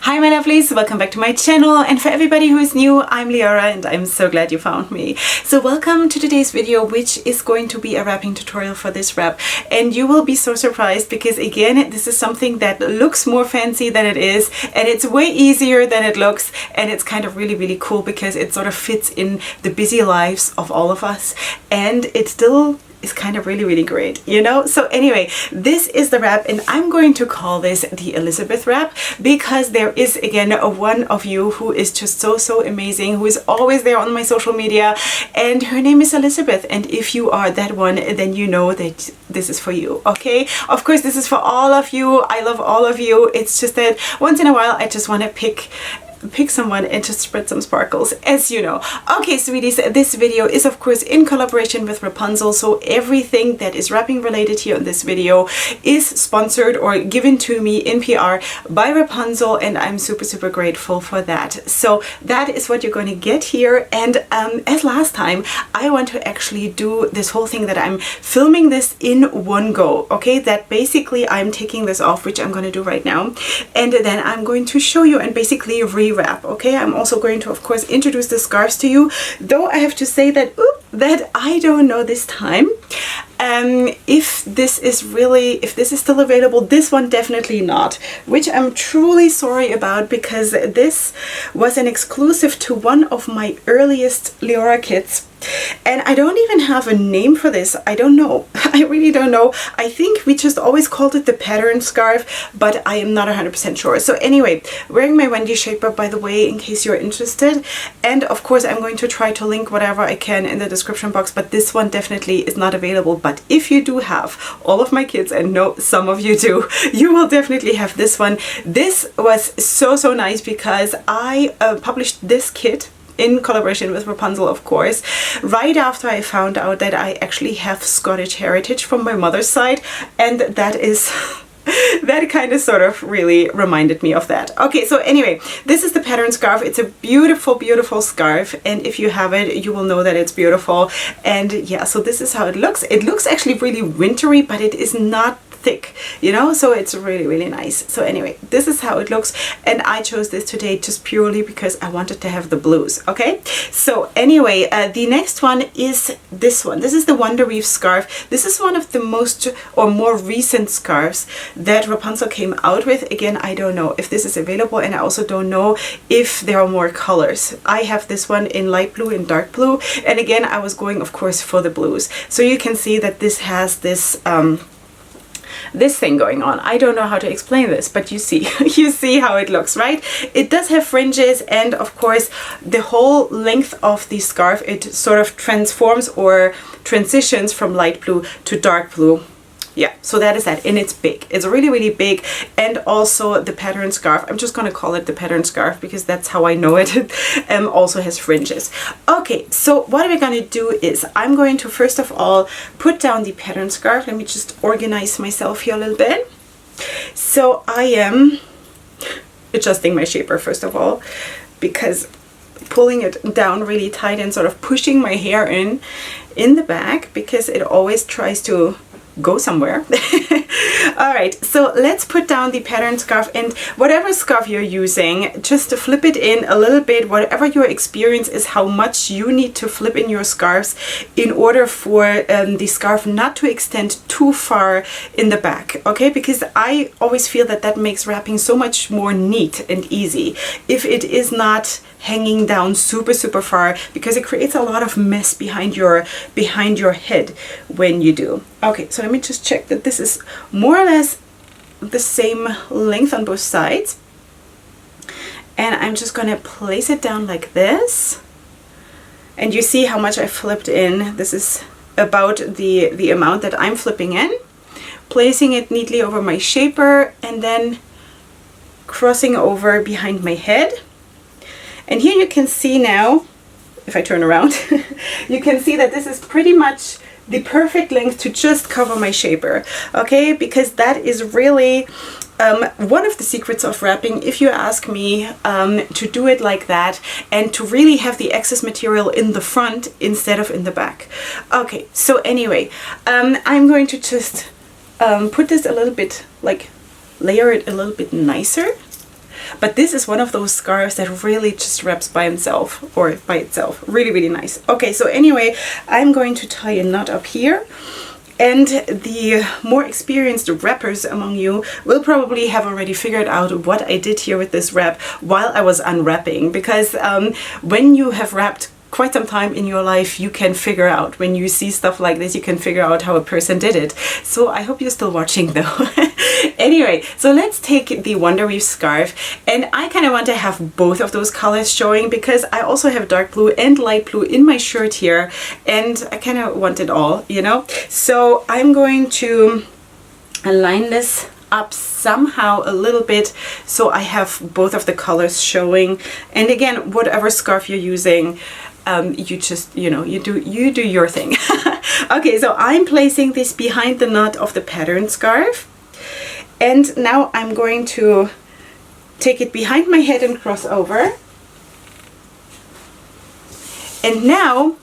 Hi my lovelies, welcome back to my channel, and for everybody who is new, I'm Leorah and I'm so glad you found me. So welcome to today's video, which is going to be a wrapping tutorial for this wrap, and you will be so surprised because again this is something that looks more fancy than it is, and it's way easier than it looks, and it's kind of really cool because it sort of fits in the busy lives of all of us, and it still is kind of really great, you know? So anyway, this is the wrap, and I'm going to call this the Elizabeth wrap because there is again one of you who is just so amazing, who is always there on my social media, and her name is Elizabeth, and if you are that one, then you know that this is for you. Okay, of course this is for all of you. I love all of you. It's just that once in a while I just want to pick someone and just spread some sparkles, as you know. Okay, sweeties, this video is of course in collaboration with Wrapunzel, so everything that is wrapping related here in this video is sponsored or given to me in PR by Wrapunzel, and I'm super grateful for that. So that is what you're going to get here, and as last time, I want to actually do this whole thing that I'm filming this in one go. Okay, that basically I'm taking this off, which I'm going to do right now, and then I'm going to show you and basically rewrap. Okay, I'm also going to of course introduce the scarves to you, though I have to say that I don't know this time if this is still available. This one definitely not, which I'm truly sorry about, because this was an exclusive to one of my earliest Leorah kits, and I don't even have a name for this. I don't know. I really don't know. I think we just always called it the pattern scarf, but I am not 100% sure. So anyway, wearing my Wendy shaper, by the way, in case you're interested, and of course I'm going to try to link whatever I can in the description box, but this one definitely is not available. But if you do have all of my kits, and no, some of you do, you will definitely have this one. This was so nice because I published this kit in collaboration with Wrapunzel, of course, right after I found out that I actually have Scottish heritage from my mother's side, and that is that kind of sort of really reminded me of that. Okay, so anyway, this is the pattern scarf. It's a beautiful scarf, and if you have it, you will know that it's beautiful. And yeah, so this is how it looks. It looks actually really wintry, but it is not thick, you know, so it's really nice. So anyway, this is how it looks, and I chose this today just purely because I wanted to have the blues. Okay, so anyway, the next one is this one. This is the Wonder Weave scarf. This is one of the most or more recent scarves that Wrapunzel came out with. Again, I don't know if this is available, and I also don't know if there are more colors. I have this one in light blue and dark blue, and again I was going of course for the blues. So you can see that this has this this thing going on. I don't know how to explain this, but you see you see how it looks, right? It does have fringes, and of course the whole length of the scarf, it sort of transforms or transitions from light blue to dark blue. Yeah, so that is that, and it's big. It's really big, and also the pattern scarf, I'm just gonna call it the pattern scarf because that's how I know it, also has fringes. Okay, so what we're gonna do is I'm going to first of all put down the pattern scarf. Let me just organize myself here a little bit. So I am adjusting my shaper first of all, because pulling it down really tight and sort of pushing my hair in the back, because it always tries to go somewhere. All right, so let's put down the pattern scarf, and whatever scarf you're using, just to flip it in a little bit. Whatever your experience is, how much you need to flip in your scarves in order for the scarf not to extend too far in the back. Okay, because I always feel that that makes wrapping so much more neat and easy if it is not hanging down super far, because it creates a lot of mess behind your head when you do. Okay, so let me just check that this is more or less the same length on both sides, and I'm just gonna place it down like this, and you see how much I flipped in. This is about the amount that I'm flipping in, placing it neatly over my shaper, and then crossing over behind my head. And here you can see now, if I turn around, you can see that this is pretty much the perfect length to just cover my shaper. Okay, because that is really one of the secrets of wrapping, if you ask me, to do it like that and to really have the excess material in the front instead of in the back. Okay, so anyway, I'm going to just put this a little bit, like layer it a little bit nicer. but this is one of those scarves that really just wraps by himself or by itself. Really, really nice. Okay, so anyway, I'm going to tie a knot up here. And the more experienced wrappers among you will probably have already figured out what I did here with this wrap while I was unwrapping, because when you have wrapped quite some time in your life, you can figure out, when you see stuff like this, you can figure out how a person did it. So I hope you're still watching though. Anyway, so let's take the Wonder Weave scarf, and I kind of want to have both of those colors showing because I also have dark blue and light blue in my shirt here, and I kind of want it all, you know? So I'm going to align this up somehow a little bit so I have both of the colors showing. And again, whatever scarf you're using, you just, you know, you do your thing. Okay, so I'm placing this behind the knot of the pattern scarf, and now I'm going to take it behind my head and cross over. And now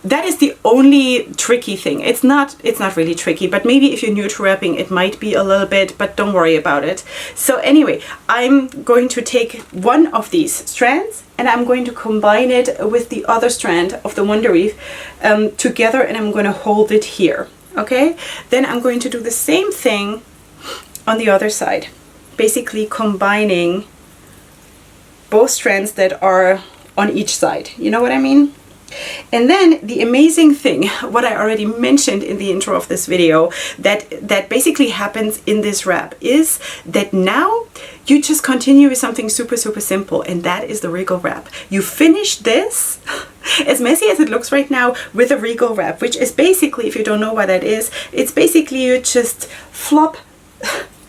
that is the only tricky thing. It's not really tricky, but maybe if you're new to wrapping, it might be a little bit, but don't worry about it. So anyway, I'm going to take one of these strands and I'm going to combine it with the other strand of the Wonder Weave together, and I'm going to hold it here. Okay, then I'm going to do the same thing on the other side, basically combining both strands that are on each side. You know what I mean? And then the amazing thing, what I already mentioned in the intro of this video, that basically happens in this wrap is that now you just continue with something super, super simple, and that is the regal wrap. You finish this, as messy as it looks right now, with a regal wrap, which is basically, if you don't know what that is, it's basically you just flop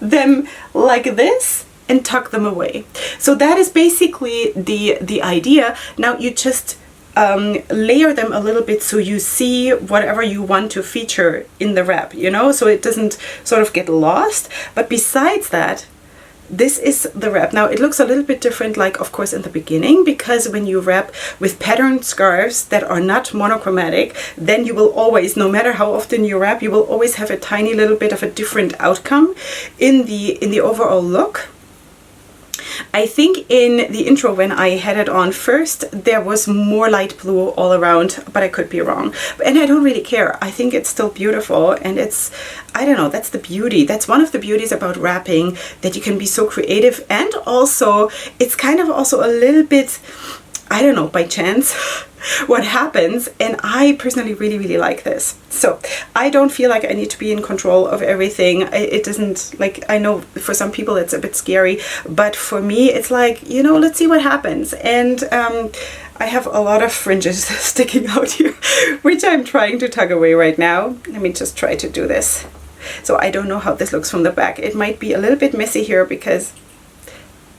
them like this and tuck them away. So that is basically the idea. Now you just layer them a little bit so you see whatever you want to feature in the wrap, you know, so it doesn't sort of get lost. But besides that, this is the wrap. Now it looks a little bit different, like of course in the beginning, because when you wrap with patterned scarves that are not monochromatic, then you will always, no matter how often you wrap, you will always have a tiny little bit of a different outcome in the overall look. I think in the intro when I had it on first, there was more light blue all around, but I could be wrong. And I don't really care. I think it's still beautiful, and it's, I don't know, that's the beauty. That's one of the beauties about wrapping, that you can be so creative, and also it's kind of also a little bit, I don't know, by chance what happens. And I personally really, really like this. So I don't feel like I need to be in control of everything. It doesn't, like, I know for some people it's a bit scary, but for me it's like, you know, let's see what happens. And I have a lot of fringes sticking out here, which I'm trying to tug away right now. Let me just try to do this. So I don't know how this looks from the back. It might be a little bit messy here because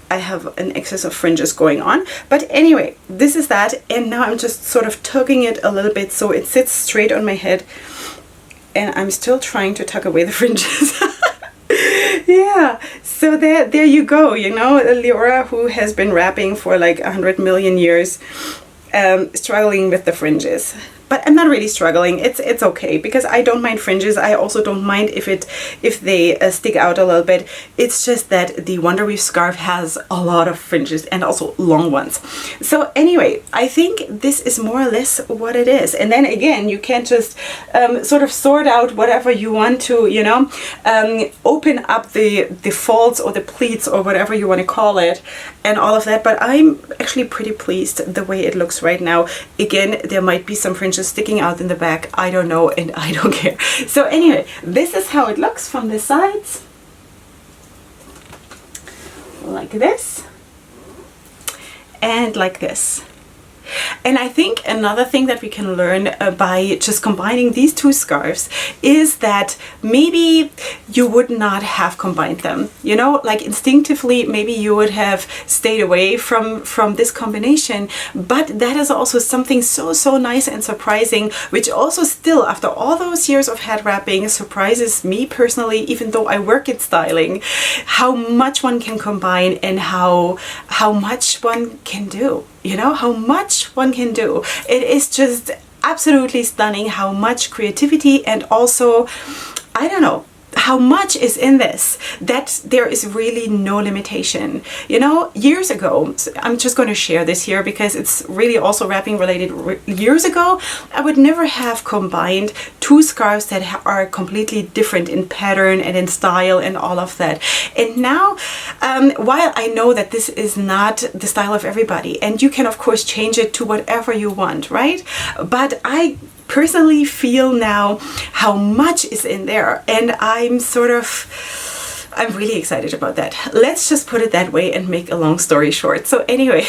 I have an excess of fringes going on, but anyway, this is that. And now I'm just sort of tugging it a little bit so it sits straight on my head, and I'm still trying to tuck away the fringes. Yeah, so there you go, you know, Leorah, who has been wrapping for like 100 million years, struggling with the fringes. But I'm not really struggling. It's okay, because I don't mind fringes. I also don't mind if they stick out a little bit. It's just that the Wonder Weave scarf has a lot of fringes, and also long ones. So anyway, I think this is more or less what it is. And then again, you can just sort of sort out whatever you want to, you know, open up the folds or the pleats or whatever you want to call it, and all of that. But I'm actually pretty pleased the way it looks right now. Again, there might be some fringes sticking out in the back, I don't know, and I don't care. So anyway, this is how it looks from the sides, like this and like this. And I think another thing that we can learn by just combining these two scarves is that maybe you would not have combined them, you know, like instinctively maybe you would have stayed away from this combination, but that is also something so nice and surprising, which also still, after all those years of head wrapping, surprises me personally, even though I work in styling, how much one can combine and how much one can do. You know, how much one can do. It is just absolutely stunning how much creativity, and also, I don't know, how much is in this that there is really no limitation. You know, years ago, I'm just going to share this here because it's really also wrapping related. Years ago, I would never have combined two scarves that are completely different in pattern and in style and all of that. And now, while I know that this is not the style of everybody, and you can of course change it to whatever you want, right? But I personally feel now how much is in there, and I'm really excited about that. Let's just put it that way and make a long story short. So anyway,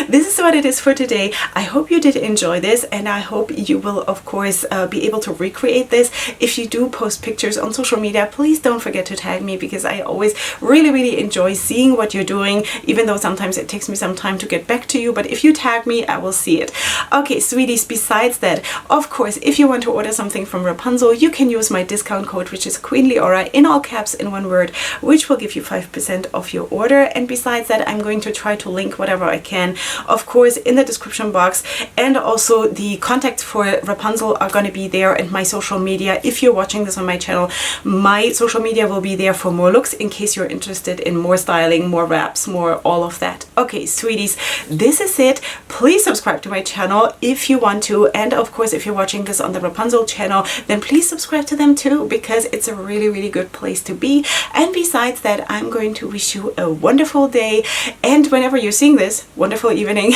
this is what it is for today. I hope you did enjoy this, and I hope you will of course be able to recreate this. If you do post pictures on social media, please don't forget to tag me, because I always really enjoy seeing what you're doing, even though sometimes it takes me some time to get back to you. But if you tag me, I will see it. Okay, sweeties, besides that, of course, if you want to order something from Wrapunzel, you can use my discount code, which is Queen Leorah, in all caps in one word, which will give you 5% off your order. And besides that, I'm going to try to link whatever I can, of course, in the description box, and also the contacts for Wrapunzel are going to be there, and my social media. If you're watching this on my channel, my social media will be there for more looks in case you're interested in more styling, more wraps, more all of that. Okay, sweeties, this is it. Please subscribe to my channel if you want to, and of course, if you're watching this on the Wrapunzel channel, then please subscribe to them too, because it's a really good place to be. And besides that, I'm going to wish you a wonderful day, and whenever you're seeing this, wonderful evening.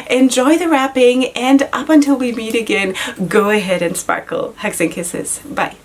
Enjoy the wrapping, and up until we meet again, go ahead and sparkle. Hugs and kisses. Bye.